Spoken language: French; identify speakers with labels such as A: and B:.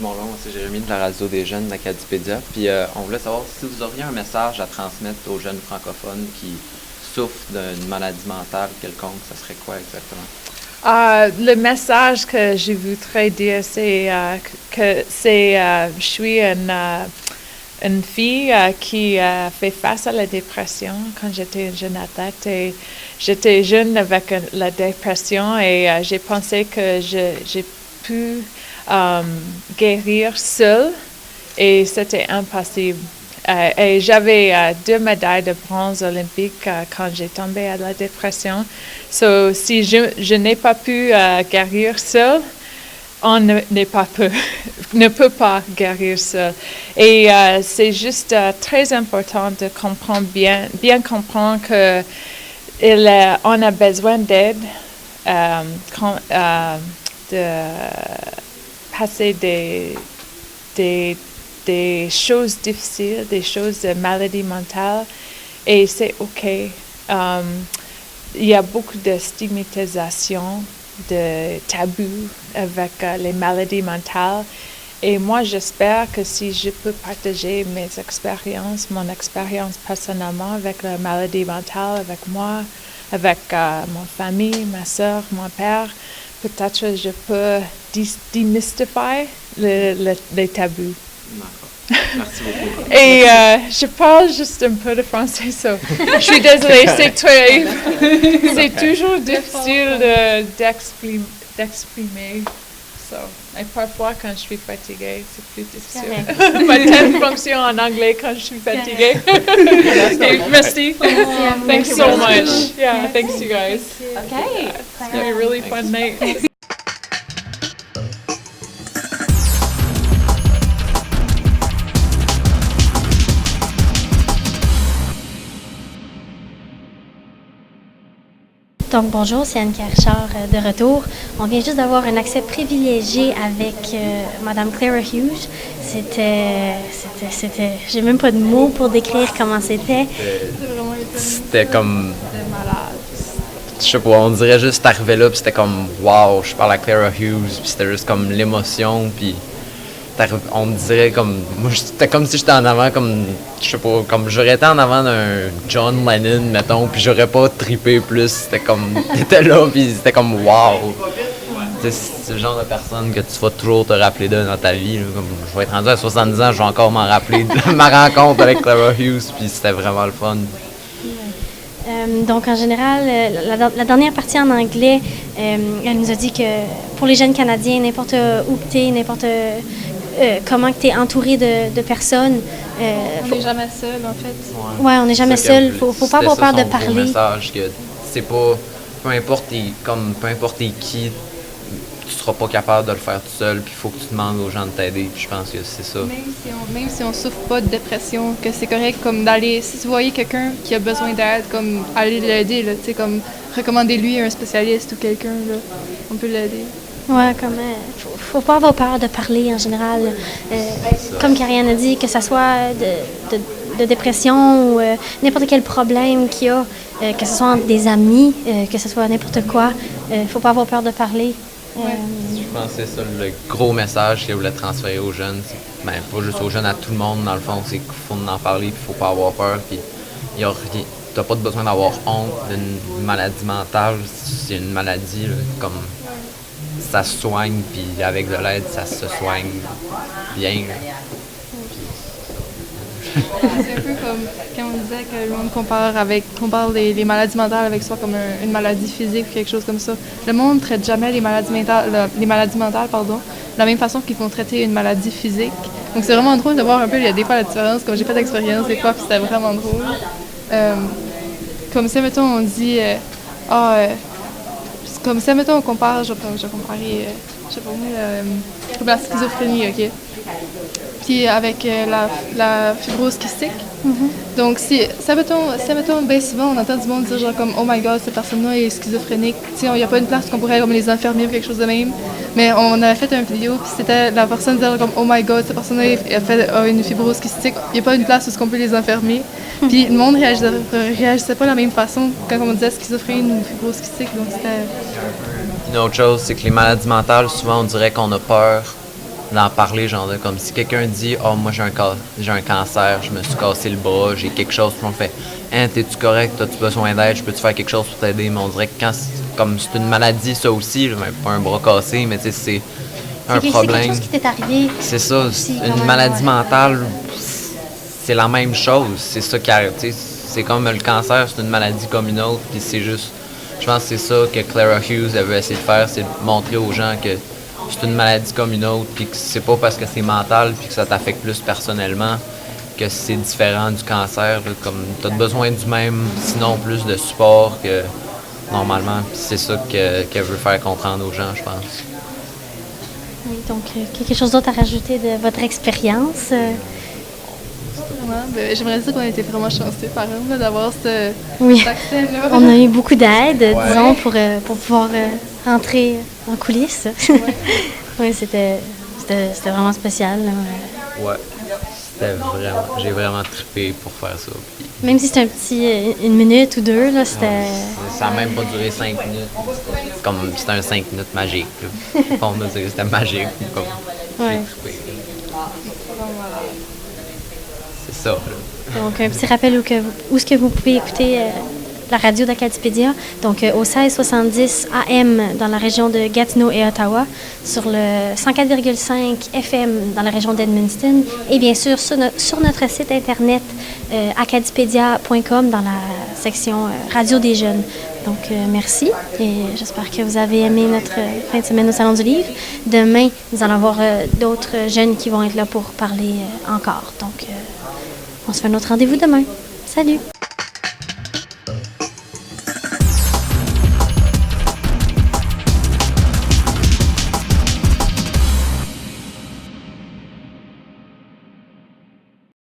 A: Mon nom, c'est Jérémy de la Radio des Jeunes d'Acadipédia. Puis on voulait savoir si vous auriez un message à transmettre aux jeunes francophones qui souffrent d'une maladie mentale quelconque, ça serait quoi exactement?
B: Le message que je voudrais dire, c'est je suis une fille qui fait face à la dépression quand j'étais une jeune athlète. Et j'étais jeune avec la dépression et j'ai pensé que j'ai pu guérir seule et c'était impossible. Et j'avais 2 médailles de bronze olympiques quand j'ai tombé à la dépression. So, si je n'ai pas pu guérir seule, on ne peut pas guérir seul. Et c'est juste très important de comprendre bien comprendre que on a besoin d'aide, de passer des choses difficiles, des choses de maladie mentale, et c'est OK. Il y a beaucoup de stigmatisation, de tabous avec les maladies mentales. Et moi, j'espère que si je peux partager mon expérience personnellement avec la maladie mentale, avec moi, avec mon famille, ma soeur, mon père, peut-être je peux démystifier les tabous.
A: Merci beaucoup.
B: Et je parle juste un peu de français, so je suis désolée, c'est toujours difficile d'exprimer. So, et parfois, quand je suis fatiguée, c'est plus difficile. Ma tête fonctionne en anglais quand je suis fatiguée. Okay, merci. Thanks so much. Yeah, thanks you guys.
C: Okay.
B: It's been a really fun night.
C: Donc bonjour, c'est Anne Kerchard de retour. On vient juste d'avoir un accès privilégié avec Madame Clara Hughes. J'ai même pas de mots pour décrire comment c'était.
D: C'était comme, je sais pas, on dirait juste arrivé là puis c'était comme wow, je parle à Clara Hughes puis c'était juste comme l'émotion puis on me dirait comme, moi c'était comme si j'étais en avant comme, je sais pas, comme j'aurais été en avant d'un John Lennon mettons puis j'aurais pas trippé plus, c'était comme, t'étais là puis c'était comme wow. C'est le genre de personne que tu vas toujours te rappeler d'eux dans ta vie, là. Comme, je vais être rendu à 70 ans, je vais encore m'en rappeler de ma rencontre avec Clara Hughes puis c'était vraiment le fun.
C: Donc, en général, la dernière partie en anglais, elle nous a dit que pour les jeunes Canadiens, n'importe où que tu es, n'importe comment que tu es entouré de personnes.
E: On n'est jamais seul, en fait.
C: Ouais, on n'est jamais seul. Faut pas avoir peur de parler.
D: Message que c'est pas, peu importe qui, tu seras pas capable de le faire tout seul, puis il faut que tu demandes aux gens de t'aider. Je pense que c'est ça.
E: Même si on souffre pas de dépression, que c'est correct comme d'aller, si vous voyez quelqu'un qui a besoin d'aide, comme aller l'aider, là, tu sais, comme recommandez-lui un spécialiste ou quelqu'un, là, on peut l'aider.
C: Ouais, comme faut pas avoir peur de parler en général. Comme Karianne a dit, que ce soit de dépression ou n'importe quel problème qu'il y a, que ce soit entre des amis, que ce soit n'importe quoi, faut pas avoir peur de parler.
D: Je pense que c'est ça le gros message qu'elle voulait transférer aux jeunes. Ben, pas juste aux jeunes, à tout le monde, dans le fond, c'est qu'il faut en parler, puis il faut pas avoir peur. Puis t'as pas besoin d'avoir honte d'une maladie mentale. C'est une maladie, là, comme ça se soigne, puis avec de l'aide, ça se soigne bien.
E: C'est un peu comme quand on disait que le monde compare les maladies mentales avec soit comme une maladie physique ou quelque chose comme ça. Le monde ne traite jamais les maladies mentales, de la même façon qu'ils vont traiter une maladie physique. Donc c'est vraiment drôle de voir un peu, il y a des fois la différence, comme j'ai fait d'expérience des fois, puis c'était vraiment drôle. Comme si, mettons, on dit, comme si, mettons, on compare, je vais comparer, je sais pas moi, comme la schizophrénie, OK? Puis avec la fibrose kystique. Mm-hmm. Donc, si mettons, bien souvent, on entend du monde dire genre comme « Oh my God, cette personne-là est schizophrénique ». Tu sais, il n'y a pas une place qu'on pourrait comme les infirmiers ou quelque chose de même. Mais on avait fait une vidéo, puis c'était la personne disait comme « Oh my God, cette personne-là a une fibrose kystique ». Il n'y a pas une place où on peut les enfermer. Puis le monde réagissait pas de la même façon quand on disait schizophrénie ou fibrose kystique. Donc, c'était...
D: Une autre chose, c'est que les maladies mentales, souvent, on dirait qu'on a peur d'en parler, genre de comme si quelqu'un dit « Oh, moi j'ai un cancer, je me suis cassé le bras, j'ai quelque chose », puis on fait « Hein, t'es-tu correct, as-tu besoin d'aide, je peux-tu faire quelque chose pour t'aider », mais on dirait que quand comme c'est une maladie, ça aussi, là, ben, pas un bras cassé, mais tu sais, c'est un
C: C'est quelque
D: problème.
C: chose qui t'est arrivé.
D: C'est ça,
C: aussi, quand
D: une
C: même,
D: maladie
C: ouais.
D: mentale, c'est la même chose, c'est ça qui arrive, tu sais, c'est comme le cancer, c'est une maladie comme une autre, puis c'est juste, je pense que c'est ça que Clara Hughes elle veut essayer de faire, c'est de montrer aux gens que c'est une maladie comme une autre, puis que c'est pas parce que c'est mental, puis que ça t'affecte plus personnellement, que c'est différent du cancer, là, comme t'as besoin du même, sinon plus de support que normalement, puis c'est ça qu'elle veut faire comprendre aux gens, je pense.
C: Oui, donc, quelque chose d'autre à rajouter de votre expérience?
E: Vraiment, ben, j'aimerais dire qu'on était vraiment chanceux, par exemple, là, d'avoir
C: Oui.
E: cet accès-là.
C: On a eu beaucoup d'aide, disons, pour pouvoir rentrer en coulisses. Oui, c'était vraiment spécial. Là.
D: Ouais, j'ai vraiment trippé pour faire ça. Puis
C: Même si c'était un petit, une minute ou deux, là, c'était...
D: ça n'a même pas duré 5 minutes. C'était un 5 minutes magique. Là. On a dit que c'était magique. Comme,
C: Ouais.
D: j'ai trippé. C'est ça. Là.
C: Donc, un petit rappel où est-ce que vous pouvez écouter la radio d'Acadipédia. Donc, au 1670 AM dans la région de Gatineau et Ottawa, sur le 104,5 FM dans la région d'Edmundston et bien sûr sur notre site internet acadipédia.com dans la section Radio des jeunes. Donc, merci et j'espère que vous avez aimé notre fin de semaine au Salon du Livre. Demain, nous allons avoir d'autres jeunes qui vont être là pour parler encore. Donc, on se fait notre rendez-vous demain. Salut!